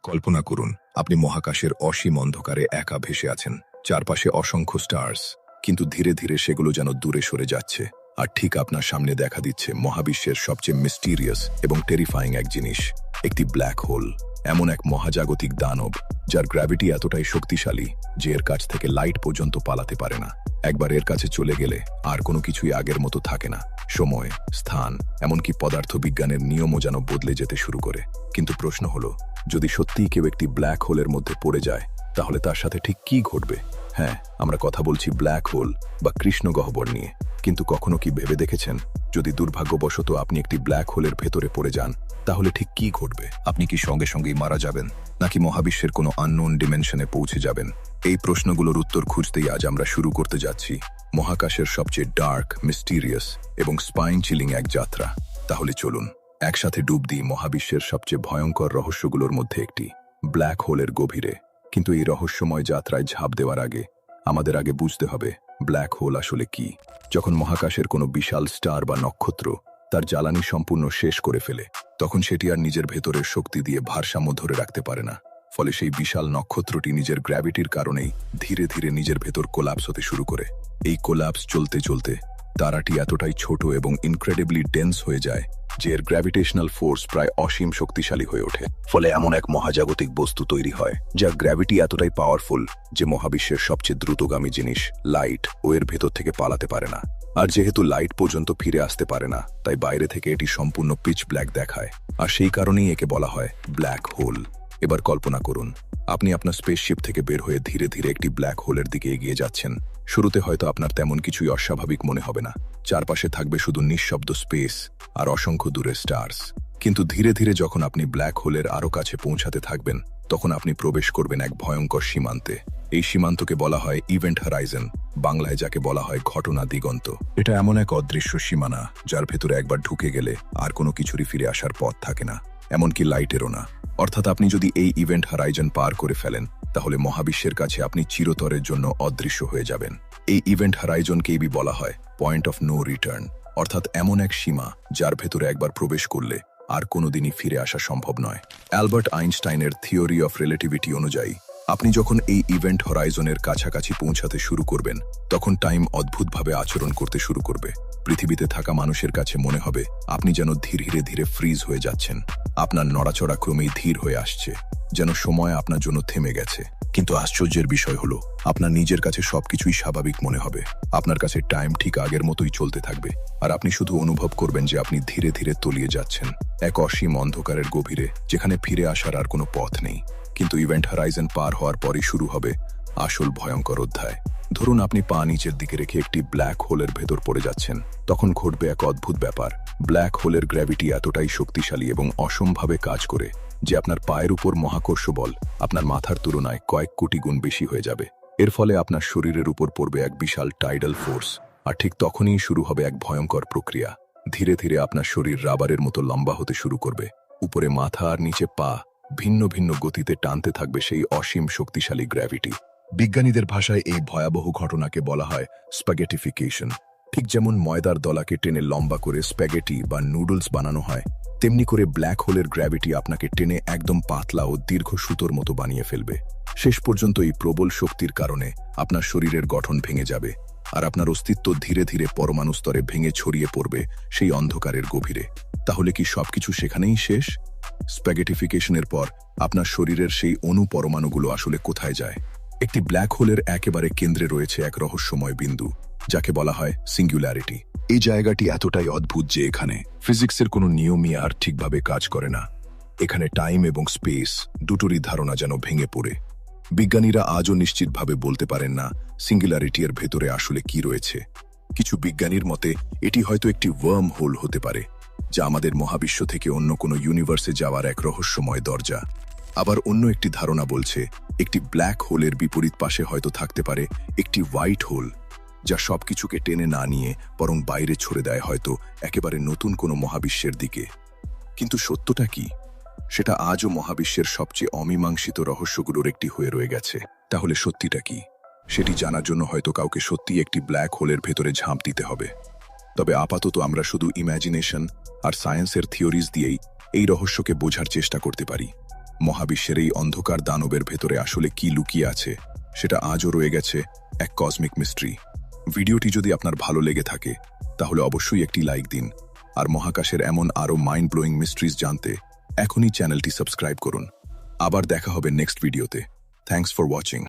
কল্পনা করুন আপনি মহাকাশের অসীম অন্ধকারে একা ভেসে আছেন, চারপাশে অসংখ্য স্টার্স, কিন্তু ধীরে ধীরে সেগুলো যেন দূরে সরে যাচ্ছে। আর ঠিক আপনার সামনে দেখা দিচ্ছে মহাবিশ্বের সবচেয়ে মিস্টিরিয়াস এবং টেরিফাইং এক জিনিস, একটি ব্ল্যাক হোল। এমন এক মহাজাগতিক দানব যার গ্র্যাভিটি এতটাই শক্তিশালী যে এর কাছ থেকে লাইট পর্যন্ত পালাতে পারে না। একবার এর কাছে চলে গেলে আর কোনো কিছুই আগের মতো থাকে না। সময়, স্থান, এমনকি পদার্থবিজ্ঞানের নিয়মও যেন বদলে যেতে শুরু করে। কিন্তু প্রশ্ন হলো, যদি সত্যিই কেউ একটি ব্ল্যাক হোলের মধ্যে পড়ে যায়, তাহলে তার সাথে ঠিক কি ঘটবে? হ্যাঁ, আমরা কথা বলছি ব্ল্যাক হোল বা কৃষ্ণগহ্বর নিয়ে। কিন্তু কখনো কি ভেবে দেখেছেন, যদি দুর্ভাগ্যবশত আপনি একটি ব্ল্যাক হোলের ভেতরে পড়ে যান, তাহলে ঠিক কি ঘটবে? আপনি কি সঙ্গে সঙ্গেই মারা যাবেন, নাকি মহাবিশ্বের কোনো আননোন ডিমেনশনে পৌঁছে যাবেন? এই প্রশ্নগুলোর উত্তর খুঁজতেই আজ আমরা শুরু করতে যাচ্ছি মহাকাশের সবচেয়ে ডার্ক, মিস্টিরিয়াস এবং স্পাইন চিলিং এক যাত্রা। তাহলে চলুন একসাথে ডুব দিই মহাবিশ্বের সবচেয়ে ভয়ঙ্কর রহস্যগুলোর মধ্যে একটি, ব্ল্যাক হোলের গভীরে। কিন্তু এই রহস্যময় যাত্রায় ঝাঁপ দেওয়ার আগে আমাদের বুঝতে হবে ব্ল্যাক হোল আসলে কি। যখন মহাকাশের কোনো বিশাল স্টার বা নক্ষত্র তার জ্বালানি সম্পূর্ণ শেষ করে ফেলে, তখন সেটি আর নিজের ভেতরের শক্তি দিয়ে ভারসাম্য ধরে রাখতে পারে না। ফলে সেই বিশাল নক্ষত্রটি নিজের গ্র্যাভিটির কারণেই ধীরে ধীরে নিজের ভেতর কোলাপস হতে শুরু করে। এই কোলাপস চলতে চলতে তারাটি এতটাই ছোট এবং ইনক্রেডিবলি ডেন্স হয়ে যায় যে এর গ্র্যাভিটেশনাল ফোর্স প্রায় অসীম শক্তিশালী হয়ে ওঠে। ফলে এমন এক মহাজাগতিক বস্তু তৈরি হয় যার গ্র্যাভিটি এতটাই পাওয়ারফুল যে মহাবিশ্বের সবচেয়ে দ্রুতগামী জিনিস, লাইট, ও এর ভেতর থেকে পালাতে পারে না। আর যেহেতু লাইট পর্যন্ত ফিরে আসতে পারে না, তাই বাইরে থেকে এটি সম্পূর্ণ পিচ ব্ল্যাক দেখায়। আর সেই কারণেই একে বলা হয় ব্ল্যাক হোল। এবার কল্পনা করুন, আপনি আপনার স্পেসশিপ থেকে বের হয়ে ধীরে ধীরে একটি ব্ল্যাক হোলের দিকে এগিয়ে যাচ্ছেন। শুরুতে হয়তো আপনার তেমন কিছুই অস্বাভাবিক মনে হবে না। চারপাশে থাকবে শুধু নিঃশব্দ স্পেস আর অসংখ্য দূরে স্টার্স। কিন্তু ধীরে ধীরে যখন আপনি ব্ল্যাক হোলের আরও কাছে পৌঁছাতে থাকবেন, তখন আপনি প্রবেশ করবেন এক ভয়ঙ্কর সীমান্তে। এই সীমান্তকে বলা হয় ইভেন্ট হরাইজন, বাংলায় যাকে বলা হয় ঘটনা দিগন্ত। এটা এমন এক অদৃশ্য সীমানা যার ভেতরে একবার ঢুকে গেলে আর কোনো কিছুরই ফিরে আসার পথ থাকে না, এমনকি লাইটেরও না। অর্থাৎ আপনি যদি এই ইভেন্ট হরাইজন পার করে ফেলেন, তাহলে মহাবিশ্বের কাছে আপনি চিরতরের জন্য অদৃশ্য হয়ে যাবেন। এই ইভেন্ট হরাইজনকেই বলা হয় পয়েন্ট অফ নো রিটার্ন, অর্থাৎ এমন এক সীমা যার ভেতরে একবার প্রবেশ করলে আর কোনোদিনই ফিরে আসা সম্ভব নয়। অ্যালবার্ট আইনস্টাইনের থিওরি অফ রিলেটিভিটি অনুযায়ী আপনি যখন এই ইভেন্ট হরাইজনের কাছাকাছি পৌঁছাতে শুরু করবেন, তখন টাইম অদ্ভুতভাবে আচরণ করতে শুরু করবে। পৃথিবীতে থাকা মানুষের কাছে মনে হবে আপনি যেন ধীরে ধীরে ফ্রিজ হয়ে যাচ্ছেন। আপনার নড়াচড়া ক্রমেই ধীর হয়ে আসছে, যেন সময় আপনার জন্য থেমে গেছে। কিন্তু আশ্চর্যের বিষয় হলো, আপনার নিজের কাছে সবকিছুই স্বাভাবিক মনে হবে। আপনার কাছে টাইম ঠিক আগের মতোই চলতে থাকবে, আর আপনি শুধু অনুভব করবেন যে আপনি ধীরে ধীরে তলিয়ে যাচ্ছেন এক অসীম অন্ধকারের গভীরে, যেখানে ফিরে আসার আর কোনো পথ নেই। কিন্তু ইভেন্ট হরাইজন পার হওয়ার পরই শুরু হবে আসল ভয়ঙ্কর অধ্যায়। ধরুন আপনি পা নিচের দিকে রেখে একটি ব্ল্যাক হোলের ভেতর পড়ে যাচ্ছেন। তখন ঘটবে এক অদ্ভুত ব্যাপার। ব্ল্যাক হোলের গ্র্যাভিটি এতটাই শক্তিশালী এবং অসমভাবে কাজ করে যে আপনার পায়ের উপর মহাকর্ষ বল আপনার মাথার তুলনায় কয়েক কোটি গুণ বেশি হয়ে যাবে। এর ফলে আপনার শরীরের উপর পড়বে এক বিশাল টাইডাল ফোর্স। আর ঠিক তখনই শুরু হবে এক ভয়ঙ্কর প্রক্রিয়া। ধীরে ধীরে আপনার শরীর রাবারের মতো লম্বা হতে শুরু করবে। উপরে মাথা আর নিচে পা ভিন্ন ভিন্ন গতিতে টানতে থাকবে সেই অসীম শক্তিশালী গ্র্যাভিটি। বিজ্ঞানীদের ভাষায় এই ভয়াবহ ঘটনাকে বলা হয় স্প্যাগেটিফিকেশন। ঠিক যেমন ময়দার দলাকে টেনে লম্বা করে স্প্যাগেটি বা নুডলস বানানো হয়, তেমনি করে ব্ল্যাক হোলের গ্র্যাভিটি আপনাকে টেনে একদম পাতলা ও দীর্ঘ সুতোর মতো বানিয়ে ফেলবে। শেষ পর্যন্ত এই প্রবল শক্তির কারণে আপনার শরীরের গঠন ভেঙে যাবে, আর আপনার অস্তিত্ব ধীরে ধীরে পরমাণু স্তরে ভেঙে ছড়িয়ে পড়বে সেই অন্ধকারের গভীরে। তাহলে কি সবকিছু সেখানেই শেষ? স্প্যাগেটিফিকেশনের পর আপনার শরীরের সেই অণু পরমাণুগুলো আসলে কোথায় যায়? একটি ব্ল্যাক হোলের একেবারে কেন্দ্রে রয়েছে এক রহস্যময় বিন্দু, যাকে বলা হয় সিঙ্গুলারিটি। এই জায়গাটি এতটাই অদ্ভুত যে এখানে ফিজিক্সের কোনো নিয়মই আর ঠিকভাবে কাজ করে না। এখানে টাইম এবং স্পেস দুটোরই ধারণা যেন ভেঙে পড়ে। বিজ্ঞানীরা আজও নিশ্চিতভাবে বলতে পারেন না সিঙ্গুলারিটি এর ভেতরে আসলে কি রয়েছে। কিছু বিজ্ঞানীর মতে এটি হয়তো একটি ওয়ার্ম হোল হতে পারে, যা আমাদের মহাবিশ্ব থেকে অন্য কোনো ইউনিভার্সে যাওয়ার এক রহস্যময় দরজা। আবার অন্য একটি ধারণা বলছে একটি ব্ল্যাক হোলের বিপরীত পাশে হয়তো থাকতে পারে একটি হোয়াইট হোল, যা সবকিছুকে টেনে না নিয়ে বরং বাইরে ছড়ে দেয় হয়তো একেবারে নতুন কোনো মহাবিশ্বের দিকে। কিন্তু সত্যটা কি? সেটা আজও মহাবিশ্বের সবচেয়ে অমীমাংসিত রহস্যগুলোর একটি হয়ে রয়ে গেছে। তাহলে সত্যিটা কি? সেটি জানার জন্য হয়তো কাউকে সত্যিই একটি ব্ল্যাক হোলের ভেতরে ঝাঁপ দিতে হবে। তবে আপাতত আমরা শুধু ইম্যাজিনেশন আর সায়েন্সের থিওরিজ দিয়েই এই রহস্যকে বোঝার চেষ্টা করতে পারি। মহাবিশ্বের এই অন্ধকার দানবের ভেতরে আসলে কি লুকিয়ে আছে সেটা আজও রয়ে গেছে এক কসমিক মিস্ট্রি। ভিডিওটি যদি আপনার ভালো লেগে থাকে তাহলে অবশ্যই একটি লাইক দিন, আর মহাকাশের এমন আরও মাইন্ড ব্লোয়িং মিস্ট্রিজ জানতে এখনই চ্যানেলটি সাবস্ক্রাইব করুন। আবার দেখা হবে নেক্সট ভিডিওতে। Thanks for watching.